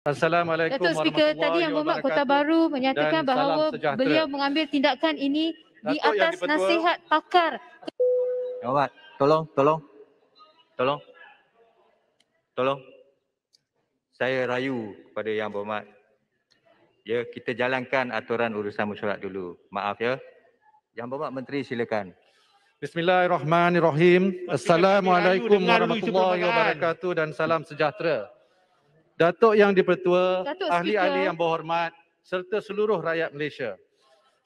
Assalamualaikum Datuk Speaker, tadi Yang Berhormat Kota Baru menyatakan bahawa beliau mengambil tindakan ini di atas nasihat pakar. Yang Berhormat, tolong. Saya rayu kepada Yang Berhormat. Ya, kita jalankan aturan urusan mesyuarat dulu. Maaf ya. Yang Berhormat Menteri silakan. Bismillahirrahmanirrahim. Assalamualaikum warahmatullahi wabarakatuh dan salam sejahtera. Datuk Yang Dipertua, ahli-ahli yang berhormat serta seluruh rakyat Malaysia.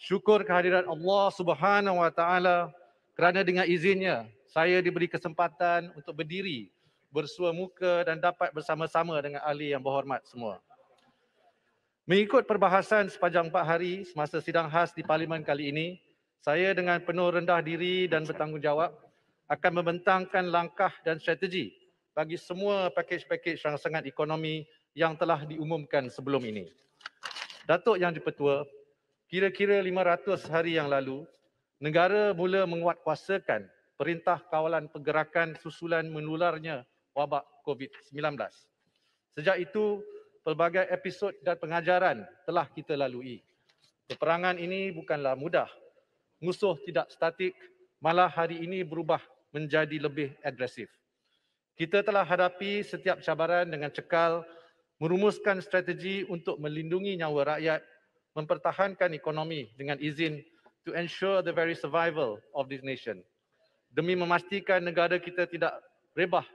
Syukur kehadiran Allah Subhanahu Wa Taala kerana dengan izinnya saya diberi kesempatan untuk berdiri, bersua muka dan dapat bersama-sama dengan ahli yang berhormat semua. Mengikut perbahasan sepanjang 4 hari semasa sidang khas di Parlimen kali ini, saya dengan penuh rendah diri dan bertanggungjawab akan membentangkan langkah dan strategi bagi semua pakej-pakej rangsangan ekonomi yang telah diumumkan sebelum ini. Datuk Yang Dipertua, kira-kira 500 hari yang lalu, negara mula menguatkuasakan Perintah Kawalan Pergerakan susulan menularnya wabak COVID-19. Sejak itu, pelbagai episod dan pengajaran telah kita lalui. Peperangan ini bukanlah mudah. Musuh tidak statik, malah hari ini berubah menjadi lebih agresif. Kita telah hadapi setiap cabaran dengan cekal, merumuskan strategi untuk melindungi nyawa rakyat, mempertahankan ekonomi dengan izin to ensure the very survival of this nation. Demi memastikan negara kita tidak rebah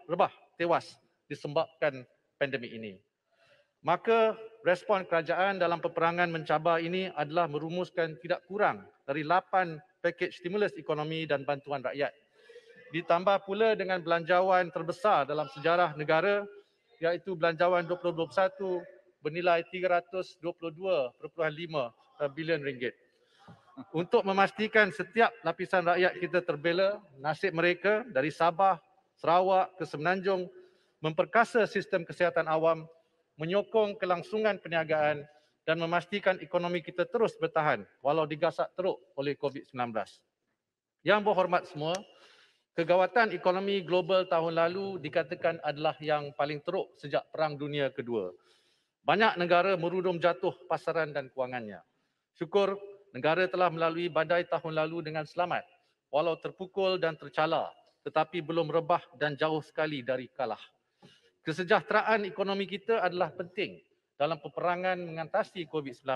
tewas disebabkan pandemik ini. Maka respon kerajaan dalam peperangan mencabar ini adalah merumuskan tidak kurang dari 8 pakej stimulus ekonomi dan bantuan rakyat. Ditambah pula dengan belanjawan terbesar dalam sejarah negara iaitu belanjawan 2021 bernilai 322.5 bilion ringgit. Untuk memastikan setiap lapisan rakyat kita terbela, nasib mereka dari Sabah, Sarawak ke Semenanjung memperkasa sistem kesihatan awam, menyokong kelangsungan perniagaan dan memastikan ekonomi kita terus bertahan walau digasak teruk oleh COVID-19. Yang berhormat semua, kegawatan ekonomi global tahun lalu dikatakan adalah yang paling teruk sejak Perang Dunia Kedua. Banyak negara merudum jatuh pasaran dan kewangannya. Syukur negara telah melalui badai tahun lalu dengan selamat, walau terpukul dan tercala, tetapi belum rebah dan jauh sekali dari kalah. Kesejahteraan ekonomi kita adalah penting dalam peperangan mengatasi COVID-19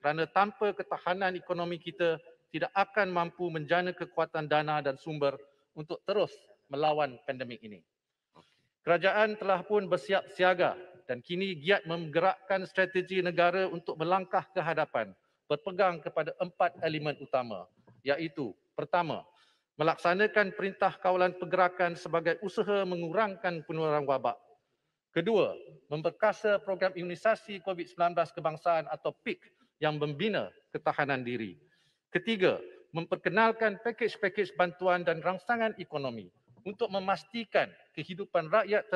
kerana tanpa ketahanan ekonomi kita tidak akan mampu menjana kekuatan dana dan sumber untuk terus melawan pandemik ini. Kerajaan telah pun bersiap siaga dan kini giat menggerakkan strategi negara untuk melangkah ke hadapan berpegang kepada 4 elemen utama iaitu pertama, melaksanakan Perintah Kawalan Pergerakan sebagai usaha mengurangkan penularan wabak. Kedua, memperkasa program imunisasi COVID-19 kebangsaan atau PIK yang membina ketahanan diri. Ketiga, memperkenalkan pakej-pakej bantuan dan rangsangan ekonomi untuk memastikan kehidupan rakyat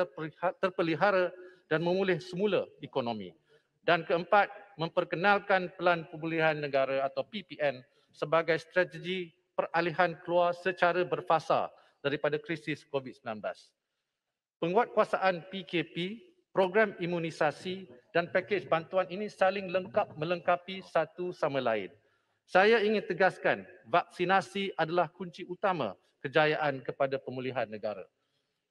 terpelihara dan memulih semula ekonomi. Dan keempat, memperkenalkan Pelan Pemulihan Negara atau PPN sebagai strategi peralihan keluar secara berfasa daripada krisis COVID-19. Penguatkuasaan PKP, program imunisasi dan pakej bantuan ini saling melengkapi satu sama lain. Saya ingin tegaskan, vaksinasi adalah kunci utama kejayaan kepada pemulihan negara.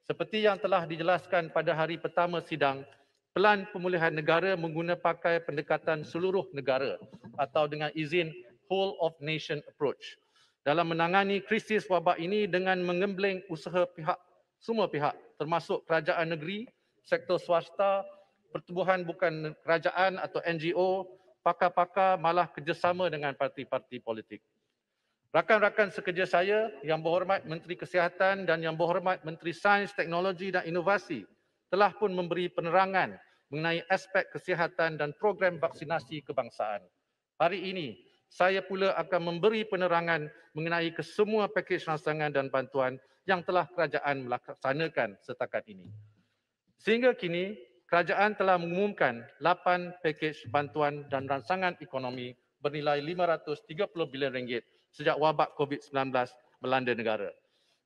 Seperti yang telah dijelaskan pada hari pertama sidang, Pelan Pemulihan Negara menggunakan pendekatan seluruh negara atau dengan izin whole of nation approach dalam menangani krisis wabak ini dengan mengembleng usaha semua pihak termasuk kerajaan negeri, sektor swasta, pertubuhan bukan kerajaan atau NGO, pakar-pakar malah kerjasama dengan parti-parti politik. Rakan-rakan sekerja saya, Yang Berhormat Menteri Kesihatan dan Yang Berhormat Menteri Sains, Teknologi dan Inovasi telah pun memberi penerangan mengenai aspek kesihatan dan program vaksinasi kebangsaan. Hari ini, saya pula akan memberi penerangan mengenai kesemua pakej rangsangan dan bantuan yang telah kerajaan melaksanakan setakat ini. Sehingga kini, kerajaan telah mengumumkan 8 pakej bantuan dan rangsangan ekonomi bernilai 530 bilion ringgit sejak wabak COVID-19 melanda negara.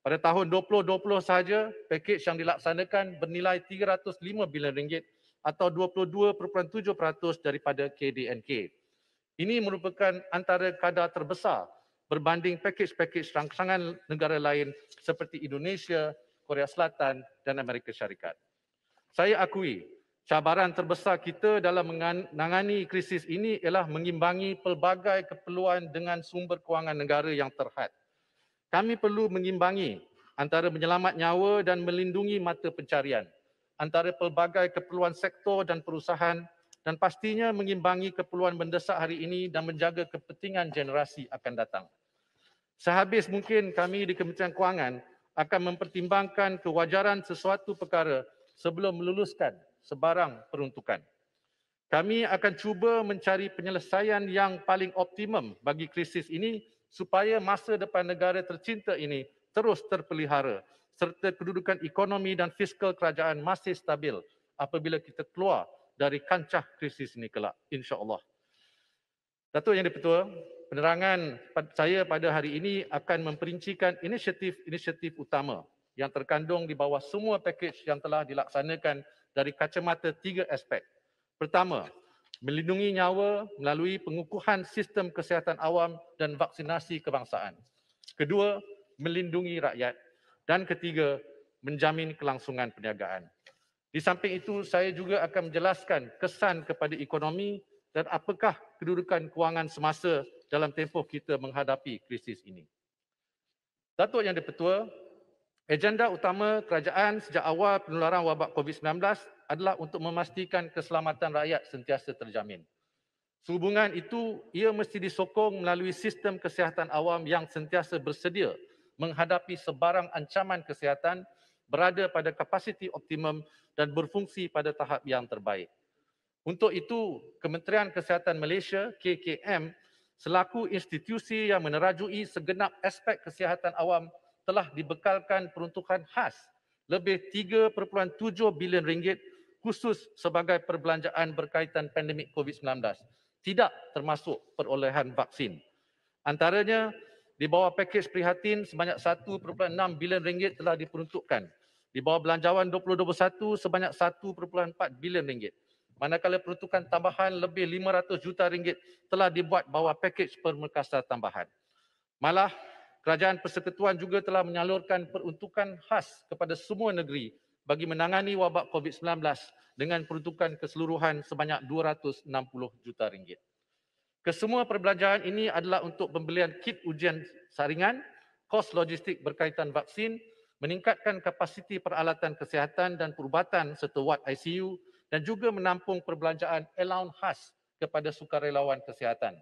Pada tahun 2020 sahaja, pakej yang dilaksanakan bernilai 305 bilion ringgit atau 22.7% daripada KDNK. Ini merupakan antara kadar terbesar berbanding pakej-pakej rangsangan negara lain seperti Indonesia, Korea Selatan dan Amerika Syarikat. Saya akui, cabaran terbesar kita dalam menangani krisis ini ialah mengimbangi pelbagai keperluan dengan sumber kewangan negara yang terhad. Kami perlu mengimbangi antara menyelamat nyawa dan melindungi mata pencarian, antara pelbagai keperluan sektor dan perusahaan, dan pastinya mengimbangi keperluan mendesak hari ini dan menjaga kepentingan generasi akan datang. Sehabis mungkin kami di Kementerian Kewangan akan mempertimbangkan kewajaran sesuatu perkara sebelum meluluskan sebarang peruntukan. Kami akan cuba mencari penyelesaian yang paling optimum bagi krisis ini supaya masa depan negara tercinta ini terus terpelihara serta kedudukan ekonomi dan fiskal kerajaan masih stabil apabila kita keluar dari kancah krisis ini kelak, insya-Allah. Datuk Yang di-Pertua, penerangan saya pada hari ini akan memperincikan inisiatif-inisiatif utama yang terkandung di bawah semua pakej yang telah dilaksanakan dari kacamata 3 aspek. Pertama, melindungi nyawa melalui pengukuhan sistem kesihatan awam dan vaksinasi kebangsaan. Kedua, melindungi rakyat. Dan ketiga, menjamin kelangsungan perniagaan. Di samping itu, saya juga akan menjelaskan kesan kepada ekonomi dan apakah kedudukan kewangan semasa dalam tempoh kita menghadapi krisis ini. Datuk Yang di-Pertua, agenda utama kerajaan sejak awal penularan wabak COVID-19 adalah untuk memastikan keselamatan rakyat sentiasa terjamin. Sehubungan itu, ia mesti disokong melalui sistem kesihatan awam yang sentiasa bersedia menghadapi sebarang ancaman kesihatan, berada pada kapasiti optimum dan berfungsi pada tahap yang terbaik. Untuk itu, Kementerian Kesihatan Malaysia, KKM, selaku institusi yang menerajui segenap aspek kesihatan awam telah dibekalkan peruntukan khas lebih 3.7 bilion ringgit khusus sebagai perbelanjaan berkaitan pandemik COVID-19, tidak termasuk perolehan vaksin. Antaranya, di bawah pakej prihatin sebanyak 1.6 bilion ringgit telah diperuntukkan. Di bawah belanjawan 2021 sebanyak 1.4 bilion ringgit. Manakala peruntukan tambahan lebih 500 juta ringgit telah dibuat bawah pakej permekasa tambahan. Malah, Kerajaan Persekutuan juga telah menyalurkan peruntukan khas kepada semua negeri bagi menangani wabak COVID-19 dengan peruntukan keseluruhan sebanyak 260 juta ringgit. Kesemua perbelanjaan ini adalah untuk pembelian kit ujian saringan, kos logistik berkaitan vaksin, meningkatkan kapasiti peralatan kesihatan dan perubatan serta wad ICU dan juga menampung perbelanjaan allowance khas kepada sukarelawan kesihatan.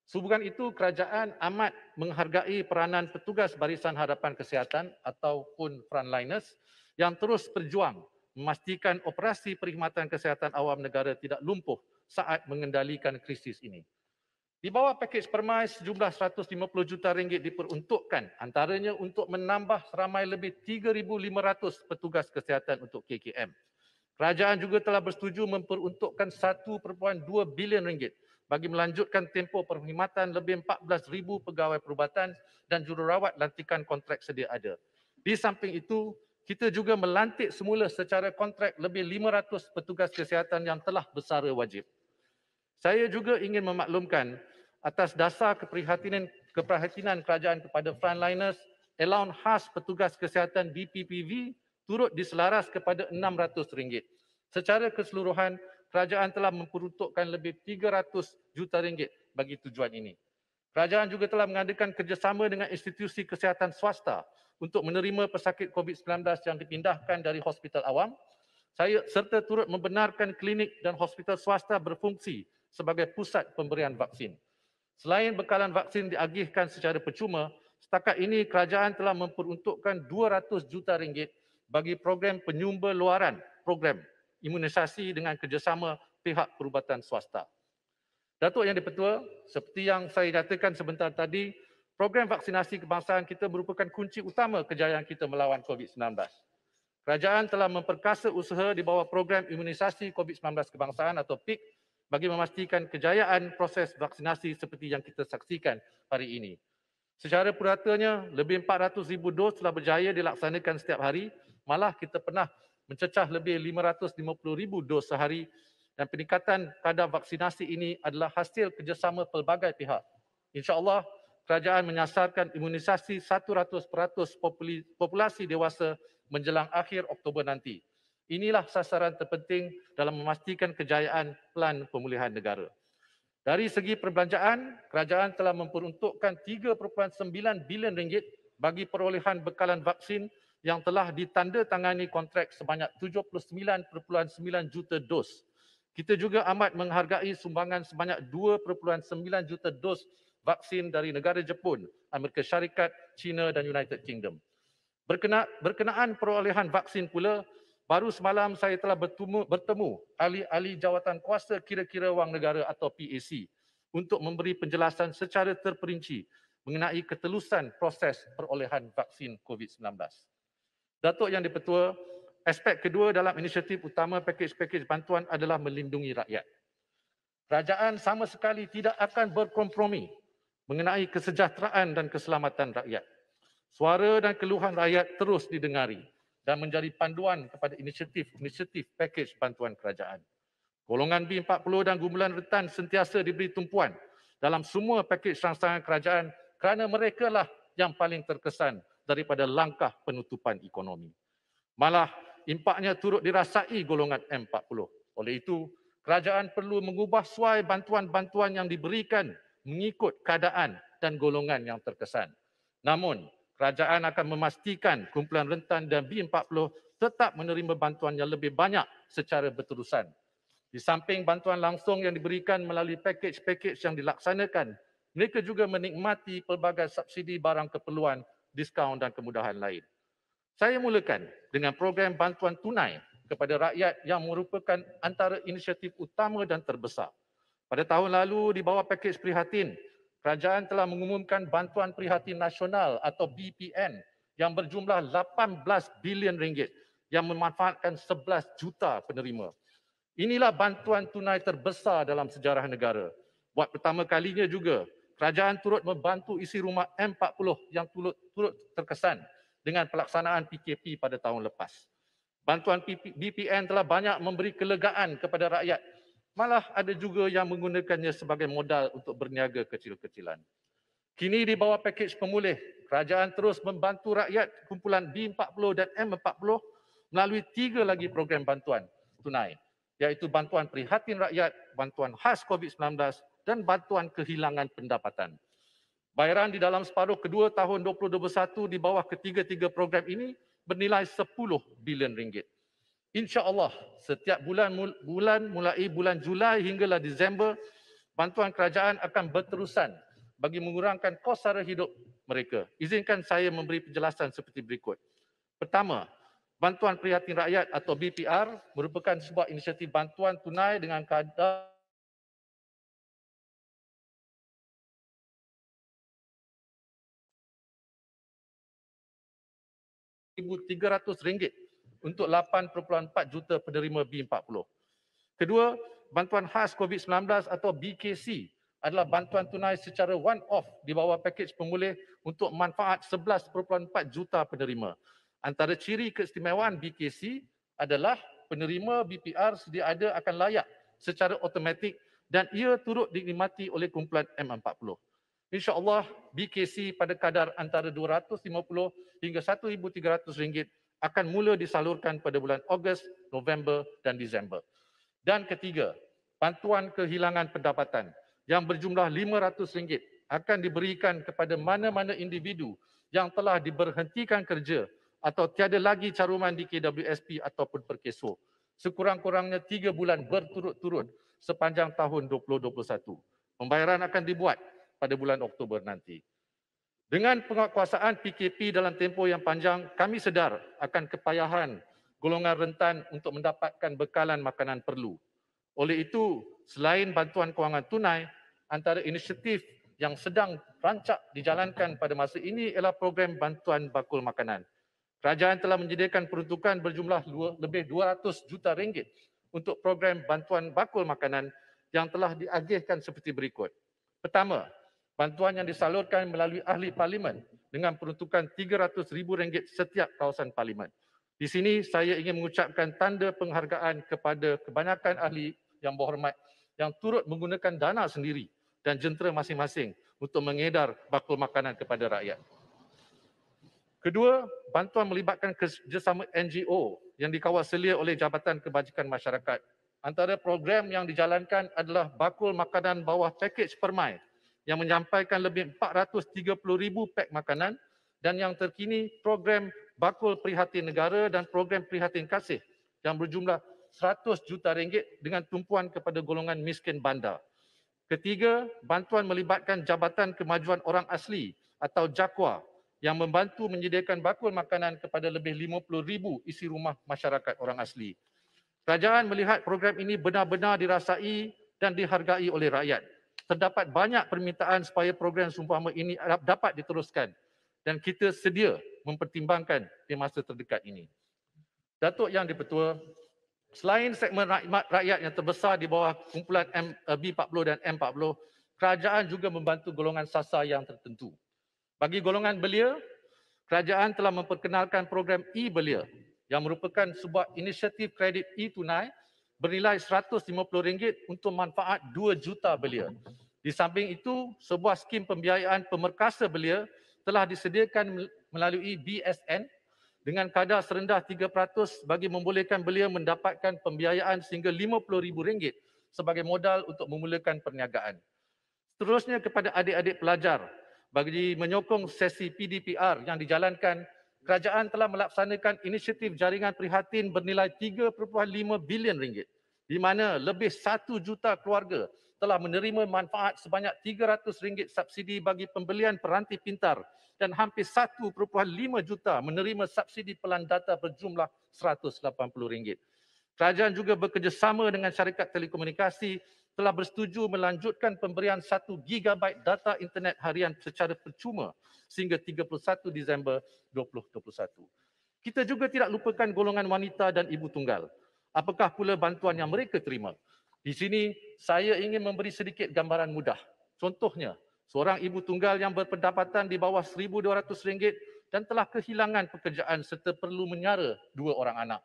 Sehubungan itu, kerajaan amat menghargai peranan petugas Barisan Hadapan Kesihatan ataupun frontliners yang terus berjuang memastikan operasi perkhidmatan kesihatan awam negara tidak lumpuh saat mengendalikan krisis ini. Di bawah pakej permai sejumlah 150 juta ringgit diperuntukkan antaranya untuk menambah ramai lebih 3,500 petugas kesihatan untuk KKM. Kerajaan juga telah bersetuju memperuntukkan 1.2 bilion ringgit bagi melanjutkan tempoh perkhidmatan lebih 14,000 pegawai perubatan dan jururawat lantikan kontrak sedia ada. Di samping itu, kita juga melantik semula secara kontrak lebih 500 petugas kesihatan yang telah bersara wajib. Saya juga ingin memaklumkan atas dasar keprihatinan kerajaan kepada frontliners, allowance khas petugas kesihatan BPPV turut diselaras kepada RM600. Secara keseluruhan, kerajaan telah memperuntukkan lebih 300 juta ringgit bagi tujuan ini. Kerajaan juga telah mengadakan kerjasama dengan institusi kesihatan swasta untuk menerima pesakit COVID-19 yang dipindahkan dari hospital awam. Saya serta turut membenarkan klinik dan hospital swasta berfungsi sebagai pusat pemberian vaksin. Selain bekalan vaksin diagihkan secara percuma, setakat ini kerajaan telah memperuntukkan 200 juta ringgit bagi program penyumber luaran program imunisasi dengan kerjasama pihak perubatan swasta. Datuk Yang di-Pertua, seperti yang saya nyatakan sebentar tadi, program vaksinasi kebangsaan kita merupakan kunci utama kejayaan kita melawan COVID-19. Kerajaan telah memperkasa usaha di bawah program imunisasi COVID-19 kebangsaan atau PIK bagi memastikan kejayaan proses vaksinasi seperti yang kita saksikan hari ini. Secara puratanya, lebih 400,000 dos telah berjaya dilaksanakan setiap hari, malah kita pernah mencecah lebih 550,000 dos sehari dan peningkatan kadar vaksinasi ini adalah hasil kerjasama pelbagai pihak. InsyaAllah, kerajaan menyasarkan imunisasi 100% populasi dewasa menjelang akhir Oktober nanti. Inilah sasaran terpenting dalam memastikan kejayaan Pelan Pemulihan Negara. Dari segi perbelanjaan, kerajaan telah memperuntukkan 3.9 bilion ringgit bagi perolehan bekalan vaksin yang telah ditandatangani kontrak sebanyak 79.9 juta dos. Kita juga amat menghargai sumbangan sebanyak 2.9 juta dos vaksin dari negara Jepun, Amerika Syarikat, China dan United Kingdom. Berkenaan perolehan vaksin pula, baru semalam saya telah bertemu ahli-ahli jawatan kuasa kira-kira wang negara atau PAC untuk memberi penjelasan secara terperinci mengenai ketelusan proses perolehan vaksin COVID-19. Datuk Yang di-Pertua, aspek kedua dalam inisiatif utama pakej-pakej bantuan adalah melindungi rakyat. Kerajaan sama sekali tidak akan berkompromi mengenai kesejahteraan dan keselamatan rakyat. Suara dan keluhan rakyat terus didengari dan menjadi panduan kepada inisiatif pakej bantuan kerajaan. Golongan B40 dan gumpulan rentan sentiasa diberi tumpuan dalam semua pakej rangsangan kerajaan kerana merekalah yang paling terkesan daripada langkah penutupan ekonomi. Malah, impaknya turut dirasai golongan M40. Oleh itu, kerajaan perlu mengubah suai bantuan-bantuan yang diberikan mengikut keadaan dan golongan yang terkesan. Namun, kerajaan akan memastikan kumpulan rentan dan B40 tetap menerima bantuan yang lebih banyak secara berterusan. Di samping bantuan langsung yang diberikan melalui pakej-pakej yang dilaksanakan, mereka juga menikmati pelbagai subsidi barang keperluan, diskaun dan kemudahan lain. Saya mulakan dengan program bantuan tunai kepada rakyat yang merupakan antara inisiatif utama dan terbesar. Pada tahun lalu di bawah pakej Prihatin, kerajaan telah mengumumkan bantuan Prihatin Nasional atau BPN yang berjumlah 18 bilion ringgit yang memanfaatkan 11 juta penerima. Inilah bantuan tunai terbesar dalam sejarah negara. Buat pertama kalinya juga, kerajaan turut membantu isi rumah M40 yang turut terkesan dengan pelaksanaan PKP pada tahun lepas. Bantuan BPN telah banyak memberi kelegaan kepada rakyat. Malah ada juga yang menggunakannya sebagai modal untuk berniaga kecil-kecilan. Kini di bawah pakej pemulih, kerajaan terus membantu rakyat kumpulan B40 dan M40 melalui 3 lagi program bantuan tunai, iaitu bantuan prihatin rakyat, bantuan khas COVID-19 dan bantuan kehilangan pendapatan. Bayaran di dalam separuh kedua tahun 2021 di bawah ketiga-tiga program ini bernilai 10 bilion ringgit. InsyaAllah, setiap bulan mulai bulan Julai hinggalah Disember, bantuan kerajaan akan berterusan bagi mengurangkan kos sara hidup mereka. Izinkan saya memberi penjelasan seperti berikut. Pertama, Bantuan Prihatin Rakyat atau BPR merupakan sebuah inisiatif bantuan tunai dengan kadar RM1,300 untuk 8.4 juta penerima B40. Kedua, bantuan khas COVID-19 atau BKC adalah bantuan tunai secara one-off di bawah pakej pemulih untuk manfaat 11.4 juta penerima. Antara ciri keistimewaan BKC adalah penerima BPR sedia ada akan layak secara automatik dan ia turut dinikmati oleh kumpulan M40. InsyaAllah, BKC pada kadar antara RM250 hingga RM1,300 akan mula disalurkan pada bulan Ogos, November dan Disember. Dan ketiga, bantuan kehilangan pendapatan yang berjumlah RM500 akan diberikan kepada mana-mana individu yang telah diberhentikan kerja atau tiada lagi caruman di KWSP ataupun Perkeso, sekurang-kurangnya 3 bulan berturut-turut sepanjang tahun 2021. Pembayaran akan dibuat pada bulan Oktober nanti. Dengan penguatkuasaan PKP dalam tempoh yang panjang, kami sedar akan kepayahan golongan rentan untuk mendapatkan bekalan makanan perlu. Oleh itu, selain bantuan kewangan tunai, antara inisiatif yang sedang rancak dijalankan pada masa ini ialah program bantuan bakul makanan. Kerajaan telah menyediakan peruntukan berjumlah lebih RM200 juta untuk program bantuan bakul makanan yang telah diagihkan seperti berikut. Pertama, bantuan yang disalurkan melalui ahli parlimen dengan peruntukan RM300,000 setiap kawasan parlimen. Di sini saya ingin mengucapkan tanda penghargaan kepada kebanyakan ahli yang berhormat yang turut menggunakan dana sendiri dan jentera masing-masing untuk mengedar bakul makanan kepada rakyat. Kedua, bantuan melibatkan kerjasama NGO yang dikawal selia oleh Jabatan Kebajikan Masyarakat. Antara program yang dijalankan adalah bakul makanan bawah pakej permai yang menyampaikan lebih 430,000 pak makanan, dan yang terkini program bakul prihatin negara dan program prihatin kasih yang berjumlah 100 juta ringgit dengan tumpuan kepada golongan miskin bandar. Ketiga, bantuan melibatkan Jabatan Kemajuan Orang Asli atau JAKWA yang membantu menyediakan bakul makanan kepada lebih 50,000 isi rumah masyarakat orang asli. Kerajaan melihat program ini benar-benar dirasai dan dihargai oleh rakyat. Terdapat banyak permintaan supaya program seumpama ini dapat diteruskan dan kita sedia mempertimbangkan di masa terdekat ini. Datuk Yang di-Pertua, selain segmen rakyat yang terbesar di bawah kumpulan B40 dan M40, kerajaan juga membantu golongan sasar yang tertentu. Bagi golongan belia, kerajaan telah memperkenalkan program e-belia yang merupakan sebuah inisiatif kredit e-tunai bernilai RM150 untuk manfaat 2 juta belia. Di samping itu, sebuah skim pembiayaan pemerkasa belia telah disediakan melalui BSN dengan kadar serendah 3% bagi membolehkan belia mendapatkan pembiayaan sehingga RM50,000 sebagai modal untuk memulakan perniagaan. Seterusnya kepada adik-adik pelajar, bagi menyokong sesi PDPR yang dijalankan, kerajaan telah melaksanakan inisiatif jaringan prihatin bernilai RM3.5 bilion, di mana lebih 1 juta keluarga telah menerima manfaat sebanyak RM300 subsidi bagi pembelian peranti pintar dan hampir 1.5 juta menerima subsidi pelan data berjumlah RM180. Kerajaan juga bekerjasama dengan syarikat telekomunikasi telah bersetuju melanjutkan pemberian 1 GB data internet harian secara percuma sehingga 31 Disember 2021. Kita juga tidak lupakan golongan wanita dan ibu tunggal. Apakah pula bantuan yang mereka terima? Di sini saya ingin memberi sedikit gambaran mudah. Contohnya, seorang ibu tunggal yang berpendapatan di bawah RM1,200 dan telah kehilangan pekerjaan serta perlu menyara 2 orang anak.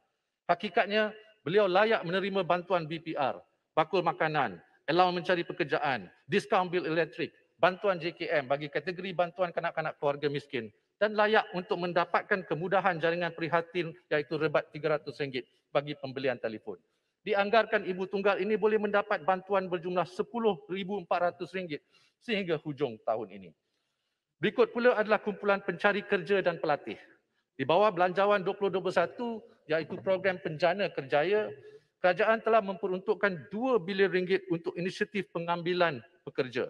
Hakikatnya, beliau layak menerima bantuan BPR, bakul makanan, allowance mencari pekerjaan, diskaun bil elektrik, bantuan JKM bagi kategori bantuan kanak-kanak keluarga miskin dan layak untuk mendapatkan kemudahan jaringan prihatin iaitu rebat RM300 bagi pembelian telefon. Dianggarkan ibu tunggal ini boleh mendapat bantuan berjumlah RM10,400 sehingga hujung tahun ini. Berikut pula adalah kumpulan pencari kerja dan pelatih. Di bawah Belanjawan 2021 iaitu program Penjana Kerjaya, kerajaan telah memperuntukkan RM2 bilion untuk inisiatif pengambilan pekerja.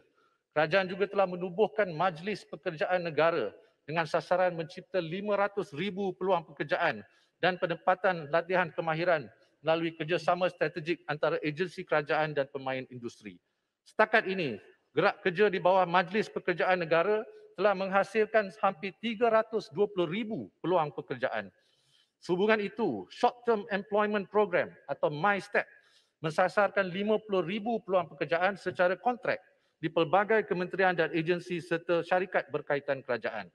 Kerajaan juga telah menubuhkan Majlis Pekerjaan Negara dengan sasaran mencipta 500,000 peluang pekerjaan dan penempatan latihan kemahiran melalui kerjasama strategik antara agensi kerajaan dan pemain industri. Setakat ini, gerak kerja di bawah Majlis Pekerjaan Negara telah menghasilkan hampir 320,000 peluang pekerjaan. Sehubungan itu, Short Term Employment Program atau MyStep mensasarkan 50,000 peluang pekerjaan secara kontrak di pelbagai kementerian dan agensi serta syarikat berkaitan kerajaan.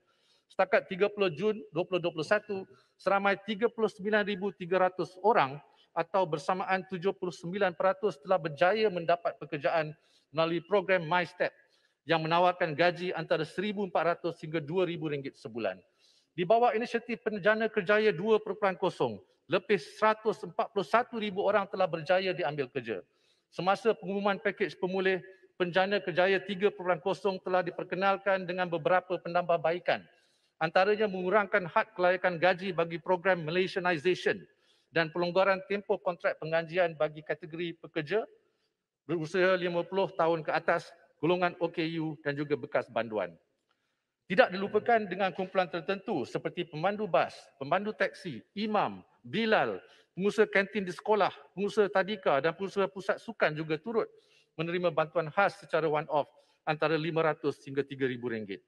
Setakat 30 Jun 2021, seramai 39,300 orang atau bersamaan 79% telah berjaya mendapat pekerjaan melalui program MyStep yang menawarkan gaji antara RM1,400 hingga RM2,000 sebulan. Di bawah inisiatif Penjana Kerjaya 2.0, lebih 141,000 orang telah berjaya diambil kerja. Semasa pengumuman pakej pemulih, Penjana Kerjaya 3.0 telah diperkenalkan dengan beberapa penambahbaikan. Antaranya mengurangkan had kelayakan gaji bagi program Malaysianization dan pelonggaran tempoh kontrak penggajian bagi kategori pekerja berusia 50 tahun ke atas, golongan OKU dan juga bekas banduan. Tidak dilupakan dengan kumpulan tertentu seperti pemandu bas, pemandu taksi, imam, bilal, pengusaha kantin di sekolah, pengusaha tadika dan pengusaha pusat sukan juga turut menerima bantuan khas secara one-off antara RM500 hingga RM3,000.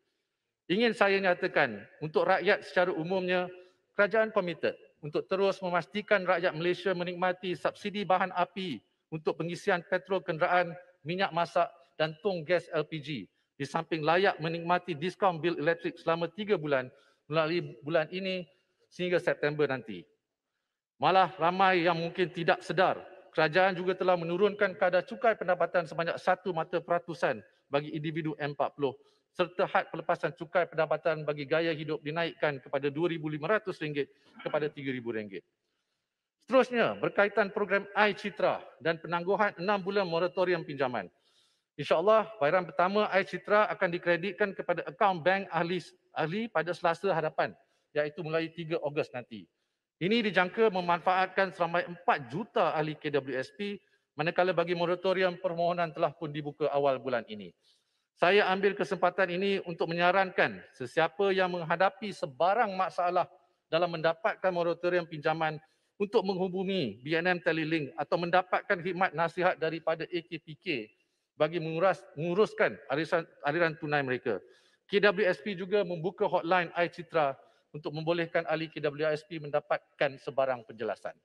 Ingin saya nyatakan untuk rakyat secara umumnya, kerajaan komited untuk terus memastikan rakyat Malaysia menikmati subsidi bahan api untuk pengisian petrol kenderaan, minyak masak dan tong gas LPG. Di samping layak menikmati diskaun bil elektrik selama 3 bulan melalui bulan ini sehingga September nanti. Malah ramai yang mungkin tidak sedar, kerajaan juga telah menurunkan kadar cukai pendapatan sebanyak 1 mata peratusan bagi individu M40 serta had pelepasan cukai pendapatan bagi gaya hidup dinaikkan kepada RM2,500 kepada RM3,000. Seterusnya, berkaitan program iCitra dan penangguhan 6 bulan moratorium pinjaman. InsyaAllah, bayaran pertama iCitra akan dikreditkan kepada akaun bank ahli pada Selasa hadapan, iaitu mulai 3 Ogos nanti. Ini dijangka memanfaatkan seramai 4 juta ahli KWSP, manakala bagi moratorium permohonan telah pun dibuka awal bulan ini. Saya ambil kesempatan ini untuk menyarankan sesiapa yang menghadapi sebarang masalah dalam mendapatkan moratorium pinjaman untuk menghubungi BNM Telelink atau mendapatkan khidmat nasihat daripada AKPK bagi menguruskan aliran tunai mereka. KWSP juga membuka hotline iCitra untuk membolehkan ahli KWSP mendapatkan sebarang penjelasan.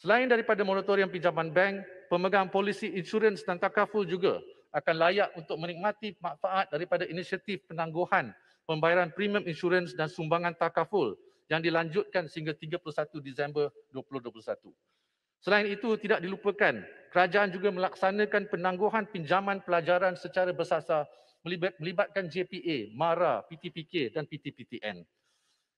Selain daripada moratorium pinjaman bank, pemegang polisi insurans dan takaful juga akan layak untuk menikmati manfaat daripada inisiatif penangguhan pembayaran premium insurans dan sumbangan takaful yang dilanjutkan sehingga 31 Disember 2021. Selain itu, tidak dilupakan, kerajaan juga melaksanakan penangguhan pinjaman pelajaran secara bersasar melibatkan JPA, MARA, PTPK dan PTPTN.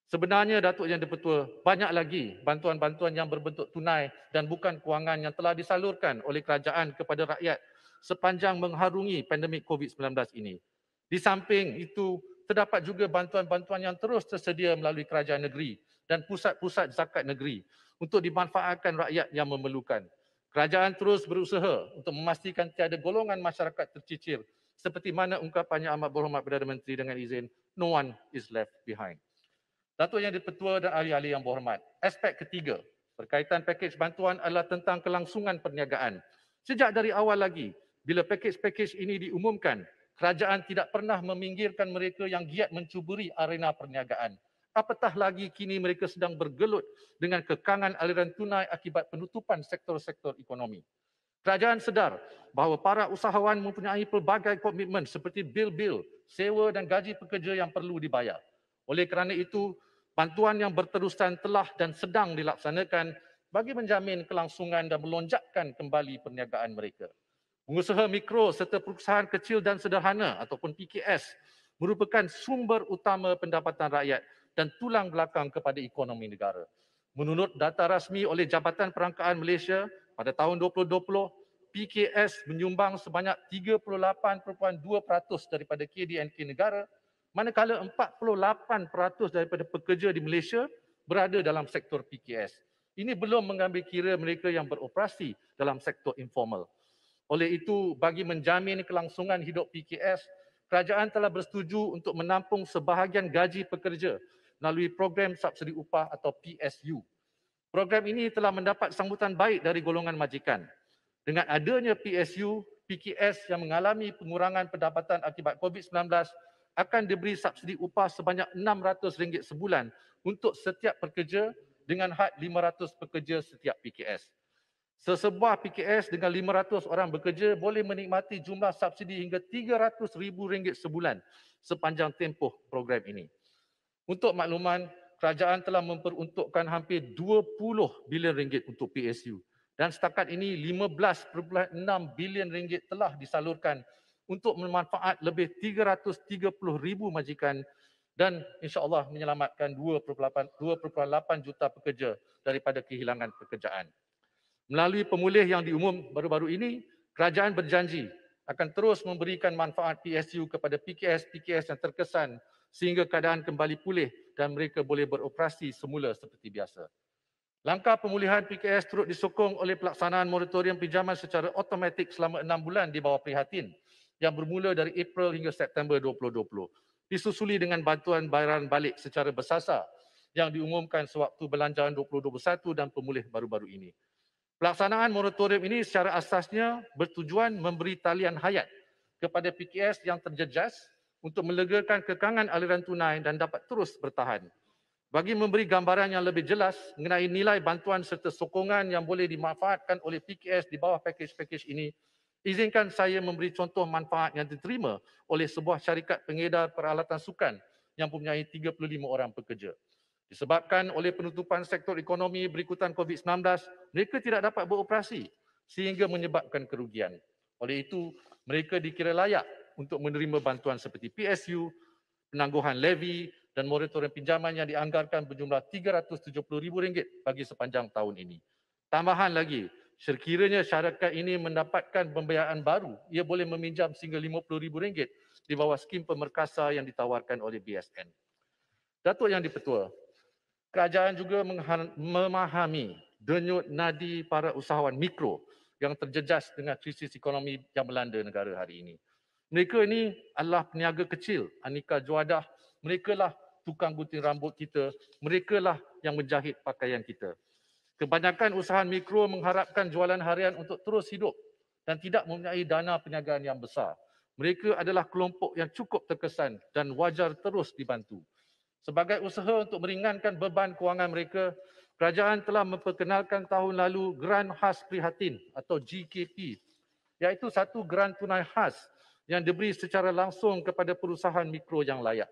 Sebenarnya, Datuk Yang di-Pertua, banyak lagi bantuan-bantuan yang berbentuk tunai dan bukan kewangan yang telah disalurkan oleh kerajaan kepada rakyat sepanjang mengharungi pandemik COVID-19 ini. Di samping itu, terdapat juga bantuan-bantuan yang terus tersedia melalui kerajaan negeri dan pusat-pusat zakat negeri untuk dimanfaatkan rakyat yang memerlukan. Kerajaan terus berusaha untuk memastikan tiada golongan masyarakat tercicir seperti mana ungkapannya Amat Berhormat Perdana Menteri dengan izin, no one is left behind. Datuk Yang di-Pertua dan ahli-ahli yang berhormat, aspek ketiga berkaitan pakej bantuan adalah tentang kelangsungan perniagaan. Sejak dari awal lagi, bila pakej-pakej ini diumumkan, kerajaan tidak pernah meminggirkan mereka yang giat mencuburi arena perniagaan. Apatah lagi kini mereka sedang bergelut dengan kekangan aliran tunai akibat penutupan sektor-sektor ekonomi. Kerajaan sedar bahawa para usahawan mempunyai pelbagai komitmen seperti bil-bil, sewa dan gaji pekerja yang perlu dibayar. Oleh kerana itu, bantuan yang berterusan telah dan sedang dilaksanakan bagi menjamin kelangsungan dan melonjakkan kembali perniagaan mereka. Pengusaha mikro serta perusahaan kecil dan sederhana ataupun PKS merupakan sumber utama pendapatan rakyat dan tulang belakang kepada ekonomi negara. Menurut data rasmi oleh Jabatan Perangkaan Malaysia, pada tahun 2020, PKS menyumbang sebanyak 38.2% daripada KDNK negara, manakala 48% daripada pekerja di Malaysia berada dalam sektor PKS. Ini belum mengambil kira mereka yang beroperasi dalam sektor informal. Oleh itu, bagi menjamin kelangsungan hidup PKS, kerajaan telah bersetuju untuk menampung sebahagian gaji pekerja melalui program subsidi upah atau PSU. Program ini telah mendapat sambutan baik dari golongan majikan. Dengan adanya PSU, PKS yang mengalami pengurangan pendapatan akibat COVID-19 akan diberi subsidi upah sebanyak RM600 sebulan untuk setiap pekerja dengan had 500 pekerja setiap PKS. Sesebuah PKS dengan 500 orang bekerja boleh menikmati jumlah subsidi hingga RM300,000 sebulan sepanjang tempoh program ini. Untuk makluman, kerajaan telah memperuntukkan hampir RM20 bilion untuk PSU dan setakat ini RM15.6 bilion telah disalurkan untuk memanfaat lebih 330,000 majikan dan insya-Allah menyelamatkan 2.8 juta pekerja daripada kehilangan pekerjaan. Melalui pemulih yang diumum baru-baru ini, kerajaan berjanji akan terus memberikan manfaat PSU kepada PKS-PKS yang terkesan sehingga keadaan kembali pulih dan mereka boleh beroperasi semula seperti biasa. Langkah pemulihan PKS turut disokong oleh pelaksanaan moratorium pinjaman secara automatik selama 6 bulan di bawah Prihatin yang bermula dari April hingga September 2020. Disusuli dengan bantuan bayaran balik secara bersasar yang diumumkan sewaktu Belanjawan 2021 dan pemulih baru-baru ini. Pelaksanaan moratorium ini secara asasnya bertujuan memberi talian hayat kepada PKS yang terjejas untuk melegakan kekangan aliran tunai dan dapat terus bertahan. Bagi memberi gambaran yang lebih jelas mengenai nilai bantuan serta sokongan yang boleh dimanfaatkan oleh PKS di bawah pakej-pakej ini, izinkan saya memberi contoh manfaat yang diterima oleh sebuah syarikat pengedar peralatan sukan yang mempunyai 35 orang pekerja. Disebabkan oleh penutupan sektor ekonomi berikutan COVID-19, mereka tidak dapat beroperasi sehingga menyebabkan kerugian. Oleh itu, mereka dikira layak untuk menerima bantuan seperti PSU, penangguhan levy dan moratorium pinjaman yang dianggarkan berjumlah RM370,000 bagi sepanjang tahun ini. Tambahan lagi, sekiranya syarikat ini mendapatkan pembiayaan baru, ia boleh meminjam sehingga RM50,000 di bawah skim pemerkasa yang ditawarkan oleh BSN. Datuk Yang di-Pertua, kerajaan juga memahami denyut nadi para usahawan mikro yang terjejas dengan krisis ekonomi yang melanda negara hari ini. Mereka ini adalah peniaga kecil, aneka juadah, mereka lah tukang gunting rambut kita, mereka lah yang menjahit pakaian kita. Kebanyakan usahawan mikro mengharapkan jualan harian untuk terus hidup dan tidak mempunyai dana perniagaan yang besar. Mereka adalah kelompok yang cukup terkesan dan wajar terus dibantu. Sebagai usaha untuk meringankan beban kewangan mereka, kerajaan telah memperkenalkan tahun lalu Geran Khas Prihatin atau GKP, iaitu satu geran tunai khas yang diberi secara langsung kepada perusahaan mikro yang layak.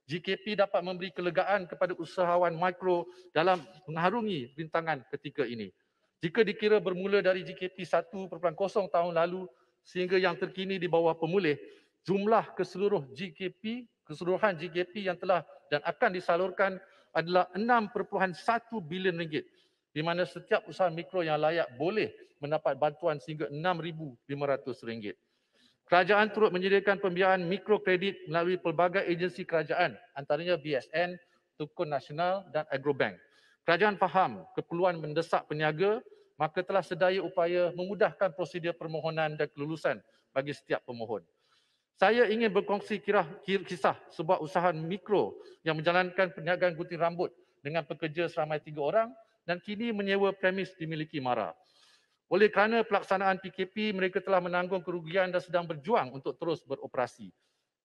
GKP dapat memberi kelegaan kepada usahawan mikro dalam mengharungi rintangan ketika ini. Jika dikira bermula dari GKP 1.0 tahun lalu sehingga yang terkini di bawah pemulih, jumlah keseluruhan GKP yang telah dan akan disalurkan adalah RM6.1 bilion, di mana setiap usaha mikro yang layak boleh mendapat bantuan sehingga RM6,500. Kerajaan turut menyediakan pembiayaan mikrokredit melalui pelbagai agensi kerajaan, antaranya BSN, Tukun Nasional dan Agrobank. Kerajaan faham keperluan mendesak peniaga, maka telah sedaya upaya memudahkan prosedur permohonan dan kelulusan bagi setiap pemohon. Saya ingin berkongsi kisah sebuah usaha mikro yang menjalankan perniagaan gunting rambut dengan pekerja seramai 3 orang dan kini menyewa premis dimiliki MARA. Oleh kerana pelaksanaan PKP, mereka telah menanggung kerugian dan sedang berjuang untuk terus beroperasi.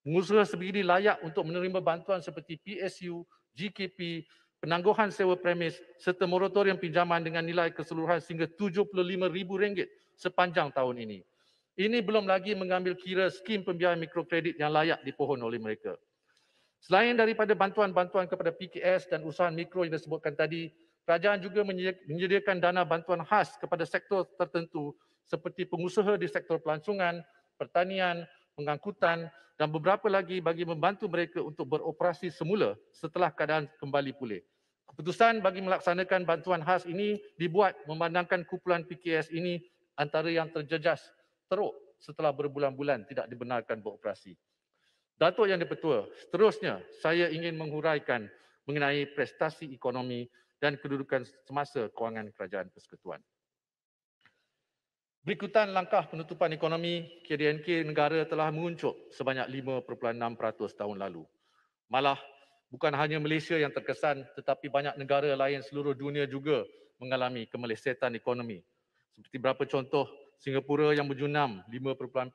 Pengusaha sebegini layak untuk menerima bantuan seperti PSU, GKP, penangguhan sewa premis serta moratorium pinjaman dengan nilai keseluruhan sehingga RM75,000 sepanjang tahun ini. Ini belum lagi mengambil kira skim pembiayaan mikrokredit yang layak dipohon oleh mereka. Selain daripada bantuan-bantuan kepada PKS dan usaha mikro yang disebutkan tadi, kerajaan juga menyediakan dana bantuan khas kepada sektor tertentu seperti pengusaha di sektor pelancongan, pertanian, pengangkutan dan beberapa lagi bagi membantu mereka untuk beroperasi semula setelah keadaan kembali pulih. Keputusan bagi melaksanakan bantuan khas ini dibuat memandangkan kumpulan PKS ini antara yang terjejas teruk setelah berbulan-bulan tidak dibenarkan beroperasi. Datuk Yang di-Pertua, seterusnya saya ingin menghuraikan mengenai prestasi ekonomi dan kedudukan semasa kewangan Kerajaan Persekutuan. Berikutan langkah penutupan ekonomi, KDNK negara telah menguncup sebanyak 5.6% tahun lalu. Malah, bukan hanya Malaysia yang terkesan, tetapi banyak negara lain seluruh dunia juga mengalami kemelesetan ekonomi. Seperti berapa contoh, Singapura yang berjunam 5.4%,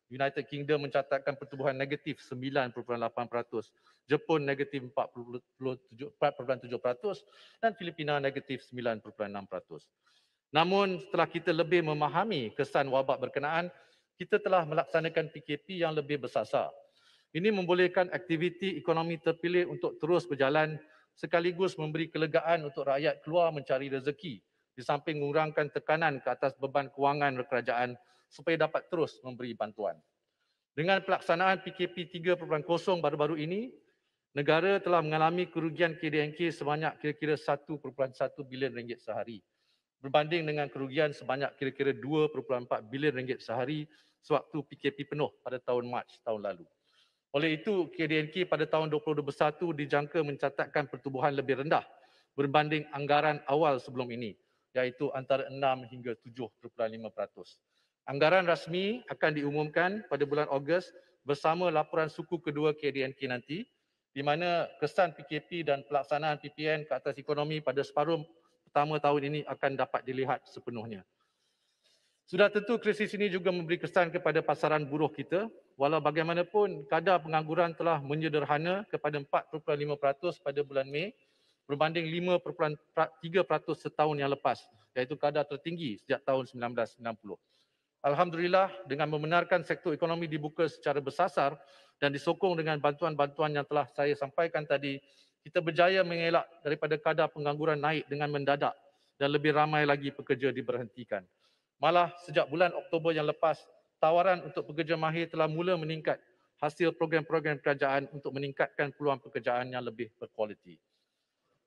United Kingdom mencatatkan pertumbuhan negatif 9.8%, Jepun negatif 4.7% dan Filipina negatif 9.6%. Namun setelah kita lebih memahami kesan wabak berkenaan, kita telah melaksanakan PKP yang lebih bersasar. Ini membolehkan aktiviti ekonomi terpilih untuk terus berjalan sekaligus memberi kelegaan untuk rakyat keluar mencari rezeki di samping mengurangkan tekanan ke atas beban kewangan kerajaan supaya dapat terus memberi bantuan. Dengan pelaksanaan PKP 3.0 baru-baru ini, negara telah mengalami kerugian KDNK sebanyak kira-kira RM1.1 bilion sehari, berbanding dengan kerugian sebanyak kira-kira RM2.4 bilion sehari sewaktu PKP penuh pada tahun Mac tahun lalu. Oleh itu, KDNK pada tahun 2021 dijangka mencatatkan pertumbuhan lebih rendah berbanding anggaran awal sebelum ini, iaitu antara 6 hingga 7.5%. Anggaran rasmi akan diumumkan pada bulan Ogos bersama laporan suku kedua KDNK nanti, di mana kesan PKP dan pelaksanaan PPN ke atas ekonomi pada separuh pertama tahun ini akan dapat dilihat sepenuhnya. Sudah tentu krisis ini juga memberi kesan kepada pasaran buruh kita, walau bagaimanapun kadar pengangguran telah menyederhana kepada 4.5% pada bulan Mei berbanding 5.3% setahun yang lepas, iaitu kadar tertinggi sejak tahun 1990. Alhamdulillah, dengan membenarkan sektor ekonomi dibuka secara bersasar dan disokong dengan bantuan-bantuan yang telah saya sampaikan tadi, kita berjaya mengelak daripada kadar pengangguran naik dengan mendadak dan lebih ramai lagi pekerja diberhentikan. Malah sejak bulan Oktober yang lepas, tawaran untuk pekerja mahir telah mula meningkat hasil program-program kerajaan untuk meningkatkan peluang pekerjaan yang lebih berkualiti.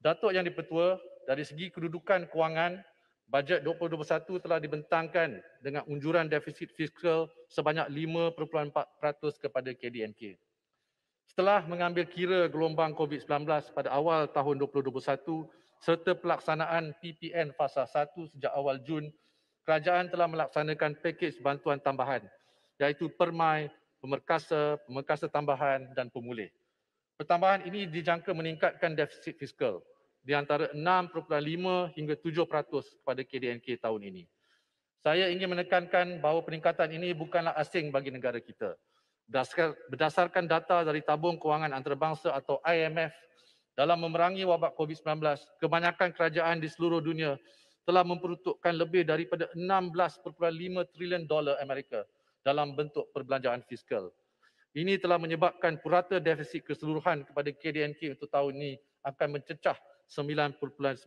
Datuk Yang di-Pertua, dari segi kedudukan kewangan, bajet 2021 telah dibentangkan dengan unjuran defisit fiskal sebanyak 5.4% kepada KDNK. Setelah mengambil kira gelombang COVID-19 pada awal tahun 2021 serta pelaksanaan PPN fasa 1 sejak awal Jun, kerajaan telah melaksanakan pakej bantuan tambahan iaitu permai, pemerkasa tambahan dan pemulih. Pertambahan ini dijangka meningkatkan defisit fiskal di antara 6.5 hingga 7% kepada KDNK tahun ini. Saya ingin menekankan bahawa peningkatan ini bukanlah asing bagi negara kita. Berdasarkan data dari Tabung Kewangan Antarabangsa atau IMF, dalam memerangi wabak COVID-19, kebanyakan kerajaan di seluruh dunia telah memperuntukkan lebih daripada 16.5 trilion dolar Amerika dalam bentuk perbelanjaan fiskal. Ini telah menyebabkan purata defisit keseluruhan kepada KDNK untuk tahun ini akan mencecah 9.9%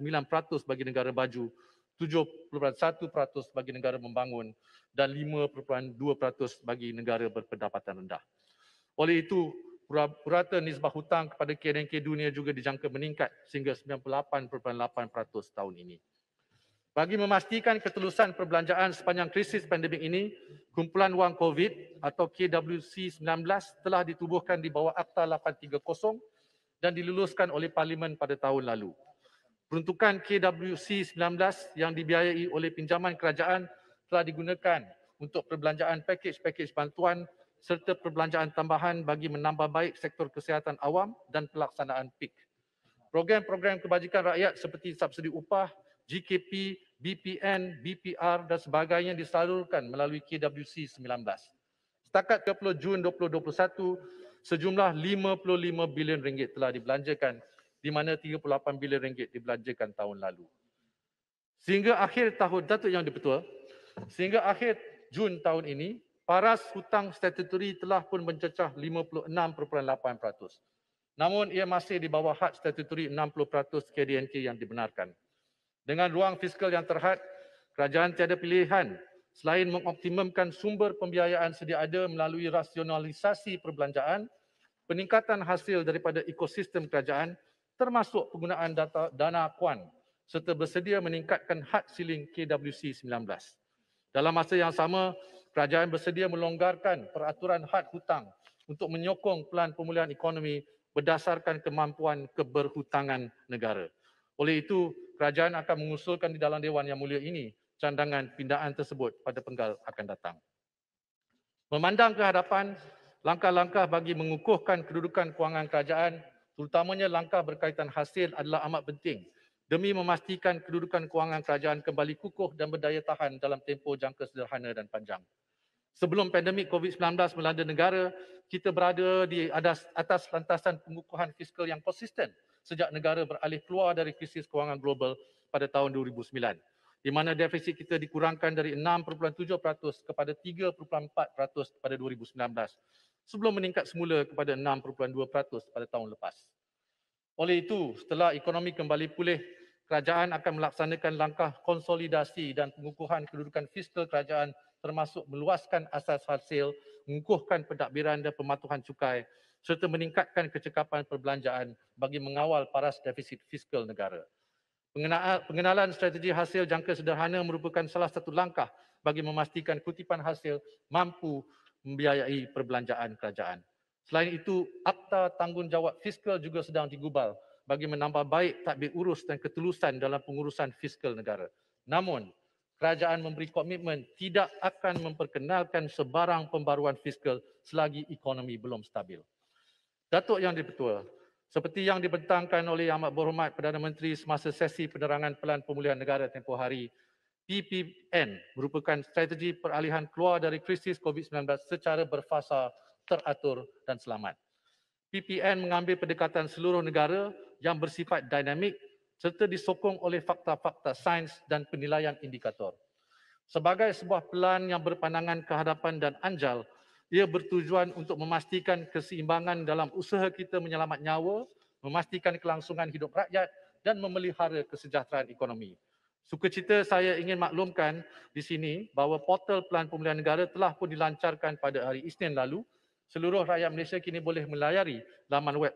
bagi negara baju, 7.1% bagi negara membangun dan 5.2% bagi negara berpendapatan rendah. Oleh itu, purata nisbah hutang kepada KDNK dunia juga dijangka meningkat sehingga 98.8% tahun ini. Bagi memastikan ketelusan perbelanjaan sepanjang krisis pandemik ini, Kumpulan Wang COVID atau KWC-19 telah ditubuhkan di bawah Akta 830 dan diluluskan oleh Parlimen pada tahun lalu. Peruntukan KWC-19 yang dibiayai oleh pinjaman kerajaan telah digunakan untuk perbelanjaan pakej-pakej bantuan serta perbelanjaan tambahan bagi menambah baik sektor kesihatan awam dan pelaksanaan PIK. Program-program kebajikan rakyat seperti subsidi upah, GKP, BPN, BPR dan sebagainya disalurkan melalui KWC-19. Setakat 30 Jun 2021, sejumlah 55 bilion ringgit telah dibelanjakan di mana 38 bilion ringgit dibelanjakan tahun lalu. Sehingga akhir tahun, Datuk Yang di-Pertua, sehingga akhir Jun tahun ini, paras hutang statutory telah pun mencecah 56.8%. Namun ia masih di bawah had statutory 60% KDNK yang dibenarkan. Dengan ruang fiskal yang terhad, kerajaan tiada pilihan selain mengoptimumkan sumber pembiayaan sedia ada melalui rasionalisasi perbelanjaan, peningkatan hasil daripada ekosistem kerajaan termasuk penggunaan dana akuan serta bersedia meningkatkan had ceiling KWC-19. Dalam masa yang sama, kerajaan bersedia melonggarkan peraturan had hutang untuk menyokong pelan pemulihan ekonomi berdasarkan kemampuan keberhutangan negara. Oleh itu, kerajaan akan mengusulkan di dalam Dewan Yang Mulia ini candangan pindaan tersebut pada penggal akan datang. Memandang ke hadapan, langkah-langkah bagi mengukuhkan kedudukan kewangan kerajaan, terutamanya langkah berkaitan hasil adalah amat penting demi memastikan kedudukan kewangan kerajaan kembali kukuh dan berdaya tahan dalam tempoh jangka sederhana dan panjang. Sebelum pandemik COVID-19 melanda negara, kita berada di atas lantasan pengukuhan fiskal yang konsisten sejak negara beralih keluar dari krisis kewangan global pada tahun 2009, di mana defisit kita dikurangkan dari 6.7% kepada 3.4% pada 2019, sebelum meningkat semula kepada 6.2% pada tahun lepas. Oleh itu, setelah ekonomi kembali pulih, kerajaan akan melaksanakan langkah konsolidasi dan pengukuhan kedudukan fiskal kerajaan termasuk meluaskan asas hasil, mengukuhkan pentadbiran dan pematuhan cukai serta meningkatkan kecekapan perbelanjaan bagi mengawal paras defisit fiskal negara. Pengenalan strategi hasil jangka sederhana merupakan salah satu langkah bagi memastikan kutipan hasil mampu membiayai perbelanjaan kerajaan. Selain itu, Akta Tanggungjawab Fiskal juga sedang digubal bagi menambah baik tadbir urus dan ketelusan dalam pengurusan fiskal negara. Namun, kerajaan memberi komitmen tidak akan memperkenalkan sebarang pembaruan fiskal selagi ekonomi belum stabil. Datuk Yang di-Pertua, seperti yang dibentangkan oleh Yang Amat Berhormat Perdana Menteri semasa sesi penerangan Pelan Pemulihan Negara tempoh hari, PPN merupakan strategi peralihan keluar dari krisis COVID-19 secara berfasa, teratur dan selamat. PPN mengambil pendekatan seluruh negara yang bersifat dinamik serta disokong oleh fakta-fakta sains dan penilaian indikator. Sebagai sebuah pelan yang berpandangan ke hadapan dan anjal, ia bertujuan untuk memastikan keseimbangan dalam usaha kita menyelamat nyawa, memastikan kelangsungan hidup rakyat dan memelihara kesejahteraan ekonomi. Sukacita saya ingin maklumkan di sini bahawa portal Pelan Pemulihan Negara telah pun dilancarkan pada hari Isnin lalu. Seluruh rakyat Malaysia kini boleh melayari laman web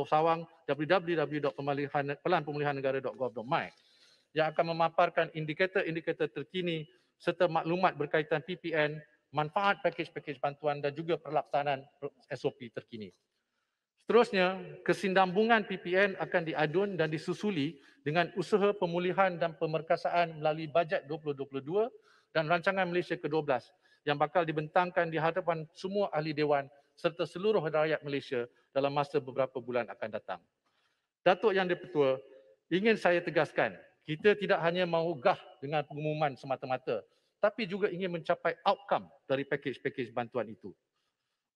Sawang www.pelanpemulihanegara.gov.my yang akan memaparkan indikator-indikator terkini serta maklumat berkaitan PPN, manfaat pakej-pakej bantuan dan juga pelaksanaan SOP terkini. Seterusnya, kesinambungan PPN akan diadun dan disusuli dengan usaha pemulihan dan pemerkasaan melalui bajet 2022 dan rancangan Malaysia ke-12 yang bakal dibentangkan di hadapan semua ahli dewan serta seluruh rakyat Malaysia dalam masa beberapa bulan akan datang. Datuk Yang di-Pertua, ingin saya tegaskan, kita tidak hanya mahu gah dengan pengumuman semata-mata, tapi juga ingin mencapai outcome dari pakej-pakej bantuan itu.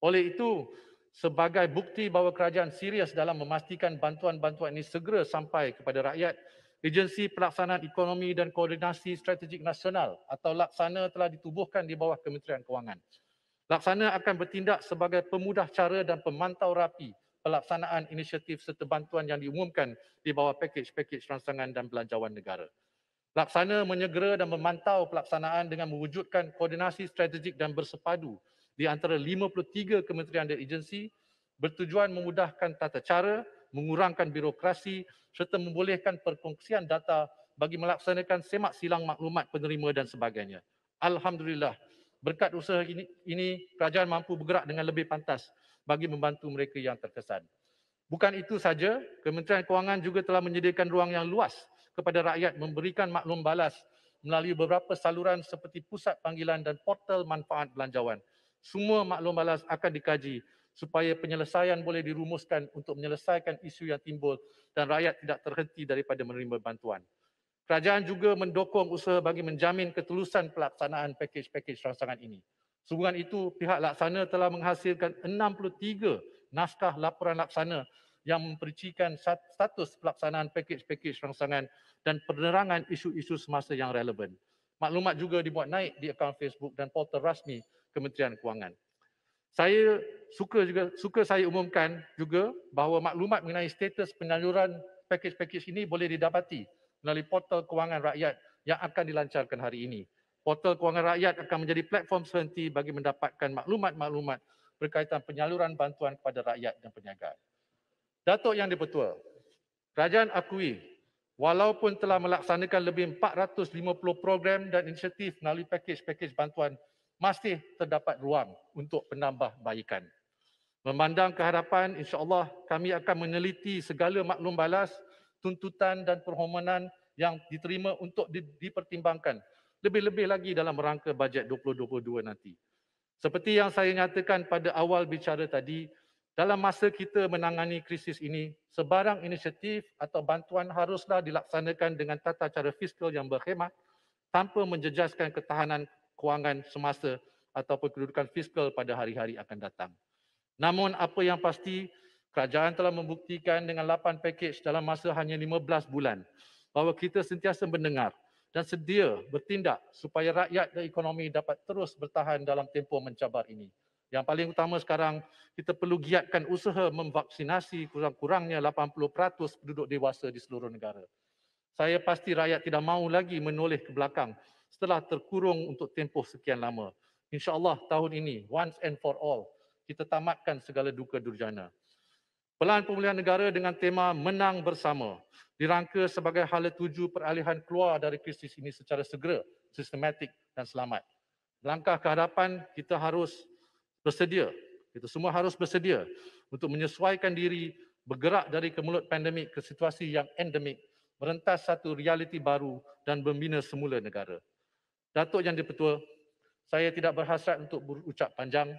Oleh itu, sebagai bukti bahawa kerajaan serius dalam memastikan bantuan-bantuan ini segera sampai kepada rakyat, Agensi Pelaksanaan Ekonomi dan Koordinasi Strategik Nasional atau Laksana telah ditubuhkan di bawah Kementerian Kewangan. Laksana akan bertindak sebagai pemudah cara dan pemantau rapi pelaksanaan inisiatif serta bantuan yang diumumkan di bawah pakej-pakej rangsangan dan belanjawan negara. Laksana menyegera dan memantau pelaksanaan dengan mewujudkan koordinasi strategik dan bersepadu di antara 53 kementerian dan agensi bertujuan memudahkan tata cara, mengurangkan birokrasi serta membolehkan perkongsian data bagi melaksanakan semak silang maklumat penerima dan sebagainya. Alhamdulillah, berkat usaha ini kerajaan mampu bergerak dengan lebih pantas bagi membantu mereka yang terkesan. Bukan itu saja, Kementerian Kewangan juga telah menyediakan ruang yang luas kepada rakyat memberikan maklum balas melalui beberapa saluran seperti pusat panggilan dan portal manfaat belanjawan. Semua maklum balas akan dikaji supaya penyelesaian boleh dirumuskan untuk menyelesaikan isu yang timbul dan rakyat tidak terhenti daripada menerima bantuan. Kerajaan juga mendukung usaha bagi menjamin ketulusan pelaksanaan pakej-pakej rangsangan ini. Sehubungan itu, pihak laksana telah menghasilkan 63 naskah laporan laksana yang mempericikan status pelaksanaan pakej-pakej rangsangan dan penerangan isu-isu semasa yang relevan. Maklumat juga dibuat naik di akaun Facebook dan portal rasmi Kementerian Kewangan. Saya suka saya umumkan juga bahawa maklumat mengenai status penyaluran pakej-pakej ini boleh didapati melalui portal Kewangan Rakyat yang akan dilancarkan hari ini. Portal Kewangan Rakyat akan menjadi platform sehenti bagi mendapatkan maklumat-maklumat berkaitan penyaluran bantuan kepada rakyat dan perniagaan. Datuk Yang di-Pertua, kerajaan akui walaupun telah melaksanakan lebih 450 program dan inisiatif melalui pakej-pakej bantuan, masih terdapat ruang untuk penambahbaikan. Memandang ke hadapan, insya-Allah kami akan meneliti segala maklum balas, tuntutan dan permohonan yang diterima untuk dipertimbangkan lebih-lebih lagi dalam rangka bajet 2022 nanti. Seperti yang saya nyatakan pada awal bicara tadi, dalam masa kita menangani krisis ini, sebarang inisiatif atau bantuan haruslah dilaksanakan dengan tata cara fiskal yang berkhidmat tanpa menjejaskan ketahanan kewangan semasa ataupun kedudukan fiskal pada hari-hari akan datang. Namun apa yang pasti, kerajaan telah membuktikan dengan 8 pakej dalam masa hanya 15 bulan bahawa kita sentiasa mendengar dan sedia bertindak supaya rakyat dan ekonomi dapat terus bertahan dalam tempoh mencabar ini. Yang paling utama sekarang, kita perlu giatkan usaha memvaksinasi kurang-kurangnya 80% penduduk dewasa di seluruh negara. Saya pasti rakyat tidak mahu lagi menoleh ke belakang setelah terkurung untuk tempoh sekian lama. InsyaAllah tahun ini, once and for all, kita tamatkan segala duka durjana. Pelan Pemulihan Negara dengan tema Menang Bersama dirangka sebagai hala tuju peralihan keluar dari krisis ini secara segera, sistematik dan selamat. Langkah ke hadapan, kita harus bersedia, kita semua harus bersedia untuk menyesuaikan diri, bergerak dari kemulut pandemik ke situasi yang endemik, merentas satu realiti baru dan membina semula negara. Datuk Yang di-Pertua, saya tidak berhasrat untuk berucap panjang.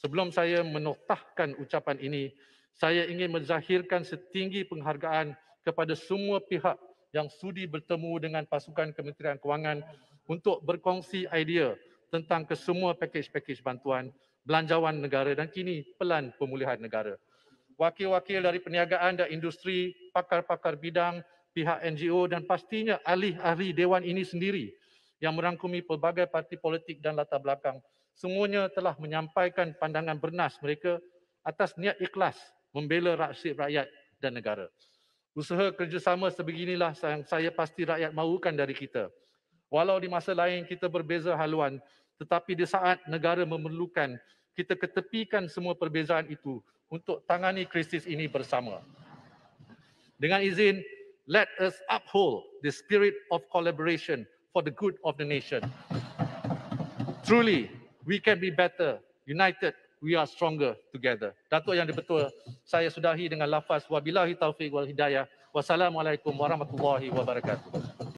Sebelum saya menoktahkan ucapan ini, saya ingin menzahirkan setinggi penghargaan kepada semua pihak yang sudi bertemu dengan pasukan Kementerian Kewangan untuk berkongsi idea tentang kesemua pakej-pakej bantuan, belanjawan negara dan kini Pelan Pemulihan Negara. Wakil-wakil dari perniagaan dan industri, pakar-pakar bidang, pihak NGO dan pastinya ahli-ahli Dewan ini sendiri yang merangkumi pelbagai parti politik dan latar belakang, semuanya telah menyampaikan pandangan bernas mereka atas niat ikhlas membela nasib rakyat dan negara. Usaha kerjasama sebeginilah yang saya pasti rakyat mahukan dari kita. Walau di masa lain kita berbeza haluan, tetapi di saat negara memerlukan, kita ketepikan semua perbezaan itu untuk tangani krisis ini bersama. Dengan izin, let us uphold the spirit of collaboration for the good of the nation. Truly, we can be better. United, we are stronger together. Datuk Yang di-Pertua, saya sudahi dengan lafaz wabillahi taufiq wal hidayah. Wassalamualaikum warahmatullahi wabarakatuh.